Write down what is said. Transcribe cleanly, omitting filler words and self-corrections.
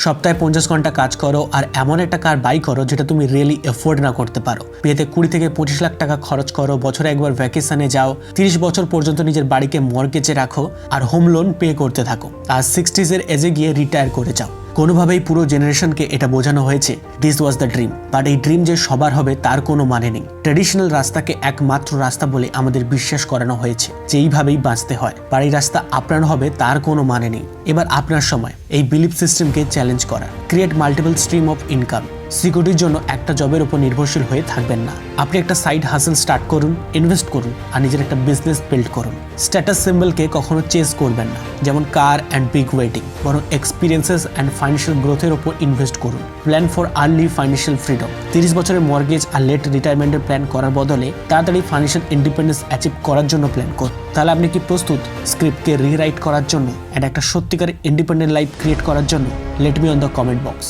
সপ্তাহে 50 ঘন্টা কাজ করো আর এমন একটা কার বাই করো যেটা তুমি রিয়েলি এফোর্ড না করতে পারো। বিয়েতে 20 থেকে 25 লাখ টাকা খরচ করো, বছরে একবার ভ্যাকেশনে যাও, 30 বছর পর্যন্ত নিজের বাড়িকে মর্গেজে রাখো আর হোম লোন পে করতে থাকো, আর 60s এর এজে গিয়ে রিটায়ার করে যাও। কোনোভাবেই পুরো জেনারেশনকে এটা বোঝানো হয়েছে this was the dream, but এই ড্রিম যে সবার হবে তার কোনো মানে নেই। ট্র্যাডিশনাল রাস্তাকে একমাত্র রাস্তা বলে আমাদের বিশ্বাস করানো হয়েছে যে এইভাবেই বাঁচতে হয়, বাড়ির রাস্তা আপনার হবে তার কোনো মানে নেই। এবার আপনার সময় এই বিলিফ সিস্টেমকে চ্যালেঞ্জ করা। Create multiple stream of income. সিকিউরিটির জন্য একটা জবের উপর নির্ভরশীল হয়ে থাকবেন না। আপনি একটা সাইড হাসেল স্টার্ট করুন, ইনভেস্ট করুন আর নিজের একটা বিজনেস বিল্ড করুন। স্ট্যাটাস সিম্বলকে কখনো চেজ করবেন না, যেমন কার অ্যান্ড বিগ ওয়েডিং, বরং এক্সপিরিয়েন্সেস অ্যান্ড ফাইন্যান্সিয়াল গ্রোথের উপর ইনভেস্ট করুন। Plan for early financial freedom. 30 বছরের মর্গেজ আর লেট রিটায়ারমেন্টের প্ল্যান করার বদলে তাড়াতাড়ি ফাইন্যান্সিয়াল ইন্ডিপেন্ডেন্স অ্যাচিভ করার জন্য প্ল্যান করুন। তাহলে আপনি কি প্রস্তুত স্ক্রিপ্টকে রিরাইট করার জন্য অ্যান্ড একটা সত্যিকার ইন্ডিপেন্ডেন্ট লাইফ ক্রিয়েট করার জন্য? Let me on the comment box.